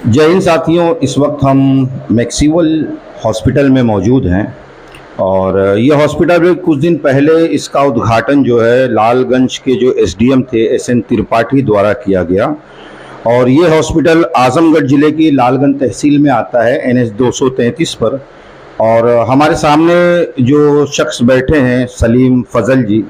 जय हिंद साथियों। इस वक्त हम मैक्सिवल हॉस्पिटल में मौजूद हैं और ये हॉस्पिटल भी कुछ दिन पहले इसका उद्घाटन जो है लालगंज के जो एसडीएम थे एसएन त्रिपाठी द्वारा किया गया। और ये हॉस्पिटल आजमगढ़ ज़िले की लालगंज तहसील में आता है NH 233 पर। और हमारे सामने जो शख्स बैठे हैं सलीम फजल जी,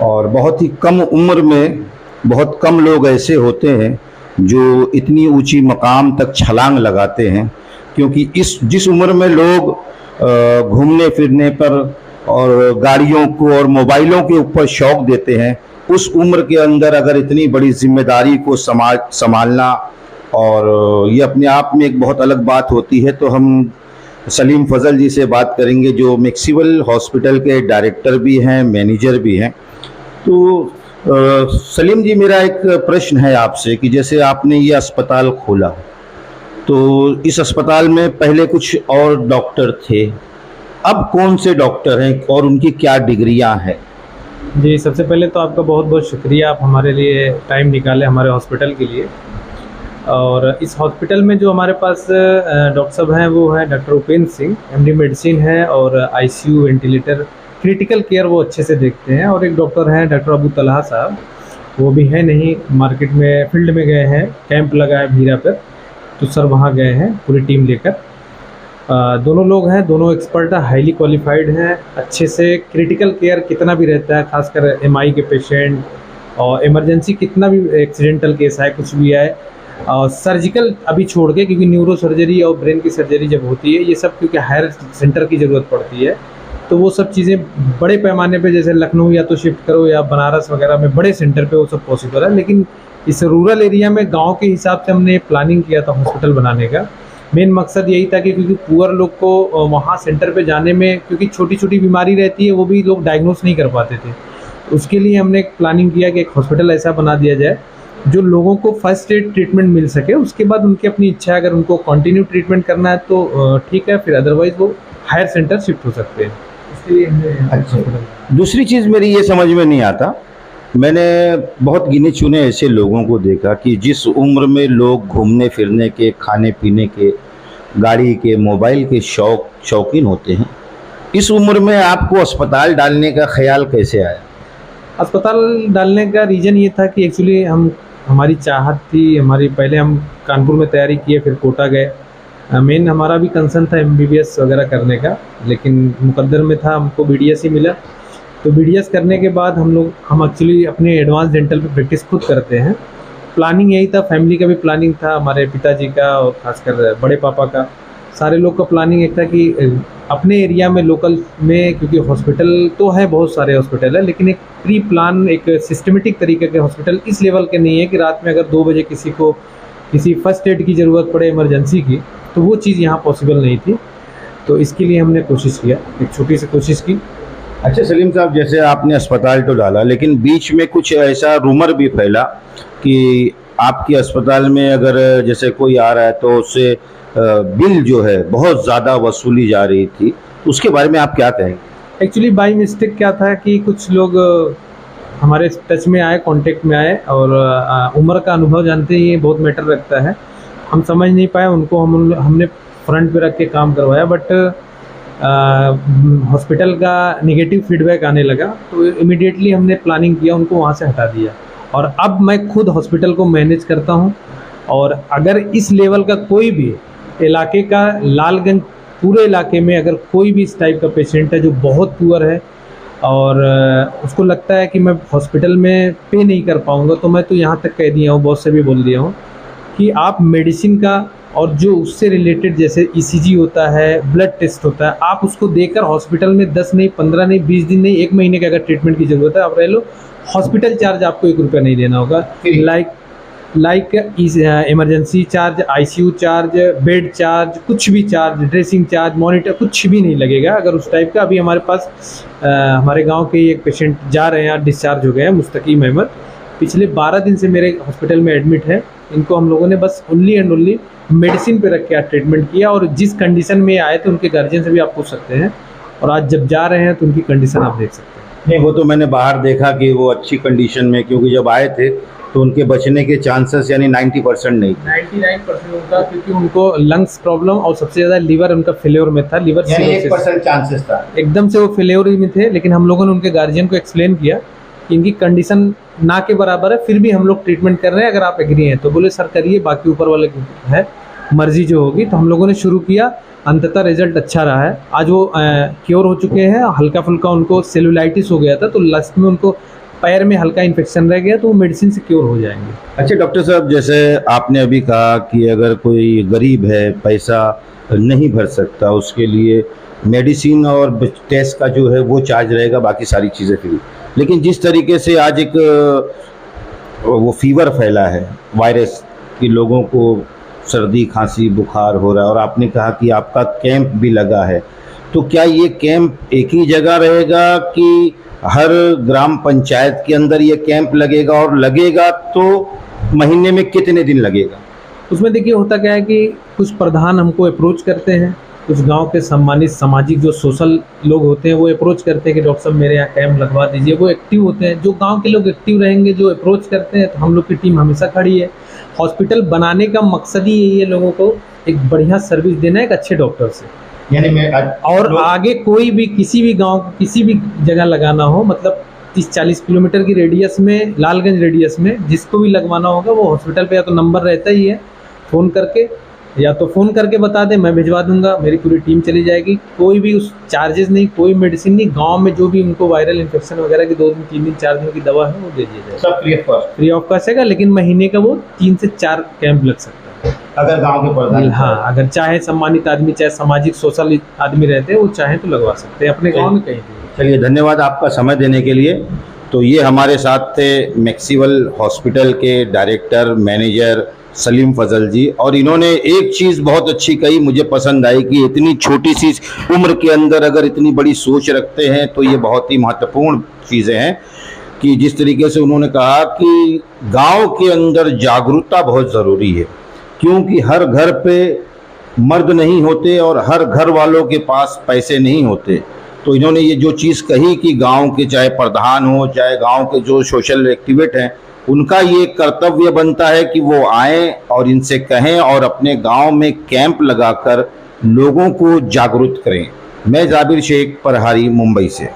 और बहुत ही कम उम्र में बहुत कम लोग ऐसे होते हैं जो इतनी ऊंची मकाम तक छलांग लगाते हैं, क्योंकि जिस उम्र में लोग घूमने फिरने पर और गाड़ियों को और मोबाइलों के ऊपर शौक देते हैं, उस उम्र के अंदर अगर इतनी बड़ी जिम्मेदारी को संभालना और ये अपने आप में एक बहुत अलग बात होती है। तो हम सलीम फजल जी से बात करेंगे जो मैक्सिवल हॉस्पिटल के डायरेक्टर भी हैं, मैनेजर भी हैं। तो सलीम जी, मेरा एक प्रश्न है आपसे कि जैसे आपने ये अस्पताल खोला तो इस अस्पताल में पहले कुछ और डॉक्टर थे, अब कौन से डॉक्टर हैं और उनकी क्या डिग्रियां हैं? जी, सबसे पहले तो आपका बहुत बहुत शुक्रिया, आप हमारे लिए टाइम निकाले हमारे हॉस्पिटल के लिए। और इस हॉस्पिटल में जो हमारे पास डॉक्टर साहब हैं वो है doctor Upendra Singh, MD medicine है और ICU, वेंटिलेटर, क्रिटिकल केयर वो अच्छे से देखते हैं। और एक डॉक्टर हैं डॉक्टर अबू तलहा साहब, वो भी है नहीं, मार्केट में फील्ड में गए हैं, कैंप लगा है भीरा पर, तो सर वहाँ गए हैं पूरी टीम लेकर। दोनों लोग हैं, दोनों एक्सपर्ट हैं, हाईली क्वालिफाइड हैं, अच्छे से क्रिटिकल केयर कितना भी रहता है, खासकर MI के पेशेंट और इमरजेंसी कितना भी एक्सीडेंटल केस आए, कुछ भी आए, और सर्जिकल अभी छोड़ के, क्योंकि न्यूरो सर्जरी और ब्रेन की सर्जरी जब होती है ये सब, क्योंकि हायर सेंटर की ज़रूरत पड़ती है, तो वो सब चीज़ें बड़े पैमाने पे, जैसे लखनऊ या तो शिफ्ट करो या बनारस वगैरह में बड़े सेंटर पे वो सब पॉसिबल है। लेकिन इस रूरल एरिया में गांव के हिसाब से हमने प्लानिंग किया था हॉस्पिटल बनाने का। मेन मकसद यही था कि क्योंकि पुअर लोग को वहाँ सेंटर पे जाने में, क्योंकि छोटी छोटी बीमारी रहती है वो भी लोग डायग्नोस नहीं कर पाते थे, उसके लिए हमने एक प्लानिंग किया कि एक हॉस्पिटल ऐसा बना दिया जाए जो लोगों को फर्स्ट एड ट्रीटमेंट मिल सके। उसके बाद उनकी अपनी इच्छा है, अगर उनको कंटिन्यू ट्रीटमेंट करना है तो ठीक है, फिर अदरवाइज़ वो हायर सेंटर शिफ्ट हो सकते हैं। अच्छा, दूसरी चीज़ मेरी ये समझ में नहीं आता, मैंने बहुत गिने चुने ऐसे लोगों को देखा कि जिस उम्र में लोग घूमने फिरने के, खाने पीने के, गाड़ी के, मोबाइल के शौकीन होते हैं, इस उम्र में आपको अस्पताल डालने का ख्याल कैसे आया? अस्पताल डालने का रीज़न ये था कि एक्चुअली हमारी चाहत थी, हमारी पहले हम कानपुर में तैयारी किए, फिर कोटा गए। मेन हमारा भी कंसर्न था MBBS वगैरह करने का, लेकिन मुकद्दर में था, हमको BDS ही मिला। तो BDS करने के बाद हम एक्चुअली अपने एडवांस डेंटल पे प्रैक्टिस खुद करते हैं। प्लानिंग यही था, फैमिली का भी प्लानिंग था, हमारे पिताजी का और खासकर बड़े पापा का, सारे लोग का प्लानिंग एक था कि अपने एरिया में लोकल में, क्योंकि हॉस्पिटल तो है, बहुत सारे हॉस्पिटल है, लेकिन एक प्री प्लान, एक सिस्टमेटिक तरीके के हॉस्पिटल इस लेवल के नहीं है कि रात में अगर 2 बजे किसी को किसी फर्स्ट एड की ज़रूरत पड़े, इमरजेंसी की, तो वो चीज़ यहाँ पॉसिबल नहीं थी। तो इसके लिए हमने कोशिश किया, एक छोटी सी कोशिश की। अच्छा सलीम साहब, जैसे आपने अस्पताल तो डाला, लेकिन बीच में कुछ ऐसा रूमर भी फैला कि आपके अस्पताल में अगर जैसे कोई आ रहा है तो उससे बिल जो है बहुत ज़्यादा वसूली जा रही थी, तो उसके बारे में आप क्या कहेंगे? एक्चुअली बाई मिस्टेक क्या था कि कुछ लोग हमारे टच में आए, कांटेक्ट में आए, और उम्र का अनुभव जानते ही बहुत मैटर रखता है, हम समझ नहीं पाए उनको, हमने फ्रंट पे रख के काम करवाया, बट हॉस्पिटल का नेगेटिव फीडबैक आने लगा, तो इमीडिएटली हमने प्लानिंग किया, उनको वहाँ से हटा दिया। और अब मैं खुद हॉस्पिटल को मैनेज करता हूँ, और अगर इस लेवल का कोई भी इलाके का, लालगंज पूरे इलाके में अगर कोई भी इस टाइप का पेशेंट है जो बहुत पुअर है और उसको लगता है कि मैं हॉस्पिटल में पे नहीं कर पाऊँगा, तो मैं तो यहाँ तक कह दिया हूँ, बॉस से भी बोल दिया हूँ कि आप मेडिसिन का और जो उससे रिलेटेड, जैसे ECG होता है, ब्लड टेस्ट होता है, आप उसको देकर हॉस्पिटल में 10 नहीं, 15 नहीं, 20 दिन नहीं, 1 महीने के अगर ट्रीटमेंट की ज़रूरत है आप रह लो, हॉस्पिटल चार्ज आपको 1 रुपया नहीं देना होगा। Like emergency charge, ICU charge, bed charge, कुछ भी चार्ज, ड्रेसिंग चार्ज, मॉनिटर, कुछ भी नहीं लगेगा अगर उस टाइप का। अभी हमारे पास हमारे गाँव के एक पेशेंट जा रहे हैं, डिस्चार्ज हो गए हैं, मुस्तकीम अहमद, पिछले 12 दिन से मेरे हॉस्पिटल में एडमिट है। इनको हम लोगों ने बस ओनली एंड ओनली मेडिसिन पे रख के ट्रीटमेंट किया, और जिस कंडीशन में आए थे उनके गार्जियन से भी आप पूछ सकते हैं, और आज जब जा रहे हैं तो उनकी कंडीशन आप देख सकते हैं। नहीं, वो तो मैंने बाहर देखा कि वो अच्छी कंडीशन में, क्योंकि जब आए थे तो उनके बचने के चांसेस यानी 90% नहीं थे। 99% उनका, क्योंकि उनको लंग्स प्रॉब्लम और सबसे ज़्यादा लीवर उनका फेल्योर में था, लीवर यानी सिरोसिस। 1% चांसेस था। एकदम से वो फेल्योर में थे, लेकिन हम लोगों ने उनके गार्जियन को एक्सप्लेन किया कि इनकी कंडीशन ना के बराबर है, फिर भी हम लोग ट्रीटमेंट कर रहे हैं, अगर आप एग्री हैं तो। बोले सर करिए, बाकी ऊपर वाले की है मर्जी जो होगी। तो हम लोगों ने शुरू किया, अंततः रिजल्ट अच्छा रहा है। आज वो क्योर हो चुके हैं। हल्का फुल्का उनको सेलुलाइटिस हो गया था, तो लास्ट में उनको पैर में हल्का इन्फेक्शन रह गया, तो वो मेडिसिन से क्योर हो जाएंगे। अच्छा डॉक्टर साहब, जैसे आपने अभी कहा कि अगर कोई गरीब है, पैसा नहीं भर सकता, उसके लिए मेडिसिन और टेस्ट का जो है वो चार्ज रहेगा, बाकी सारी चीज़ें फ्री। लेकिन जिस तरीके से आज एक वो फीवर फैला है, वायरस, कि लोगों को सर्दी खांसी बुखार हो रहा है, और आपने कहा कि आपका कैंप भी लगा है, तो क्या ये कैंप एक ही जगह रहेगा कि हर ग्राम पंचायत के अंदर ये कैंप लगेगा, और लगेगा तो महीने में कितने दिन लगेगा? उसमें देखिए होता क्या है कि कुछ प्रधान हमको अप्रोच करते हैं, कुछ गांव के सम्मानित सामाजिक जो सोशल लोग होते हैं वो अप्रोच करते हैं कि डॉक्टर साहब मेरे यहाँ कैंप लगवा दीजिए। वो एक्टिव होते हैं, जो गांव के लोग एक्टिव रहेंगे, जो अप्रोच करते हैं, तो हम लोग की टीम हमेशा खड़ी है। हॉस्पिटल बनाने का मकसद ही यही है, लोगों को एक बढ़िया सर्विस देना है एक अच्छे डॉक्टर से। यानी और आगे कोई भी किसी भी गांव को किसी भी जगह लगाना हो, मतलब 30-40 किलोमीटर की रेडियस में, लालगंज रेडियस में जिसको भी लगवाना होगा, वो हॉस्पिटल पे या तो नंबर रहता ही है, फ़ोन करके, या तो फ़ोन करके बता दें, मैं भिजवा दूंगा, मेरी पूरी टीम चली जाएगी। कोई भी उस चार्जेस नहीं, कोई मेडिसिन नहीं। गांव में जो भी उनको वायरल इन्फेक्शन वगैरह की 2 दिन 3 दिन 4 दिन की दवा है वो दे दिया जाएगा, सब free of cost. Free of cost है। लेकिन महीने का वो 3 से 4 कैंप लग सकता है, अगर गांव के प्रधान, हाँ, अगर चाहे सम्मानित आदमी, चाहे सामाजिक सोशल आदमी रहते हैं, वो चाहे तो लगवा सकते हैं अपने गाँव में कहीं भी। चलिए, धन्यवाद आपका समय देने के लिए। तो ये हमारे साथ थे मैक्सिवल हॉस्पिटल के डायरेक्टर मैनेजर सलीम फजल जी, और इन्होंने एक चीज़ बहुत अच्छी कही, मुझे पसंद आई, कि इतनी छोटी सी उम्र के अंदर अगर इतनी बड़ी सोच रखते हैं तो ये बहुत ही महत्वपूर्ण चीज़ें हैं। कि जिस तरीके से उन्होंने कहा कि गांव के अंदर जागरूकता बहुत ज़रूरी है, क्योंकि हर घर पे मर्द नहीं होते और हर घर वालों के पास पैसे नहीं होते। तो इन्होंने ये जो चीज़ कही कि गांव के चाहे प्रधान हो, चाहे गांव के जो सोशल एक्टिविस्ट हैं, उनका ये कर्तव्य बनता है कि वो आएँ और इनसे कहें और अपने गांव में कैंप लगाकर लोगों को जागरूक करें। मैं जाबिर शेख, प्रहारी, मुंबई से।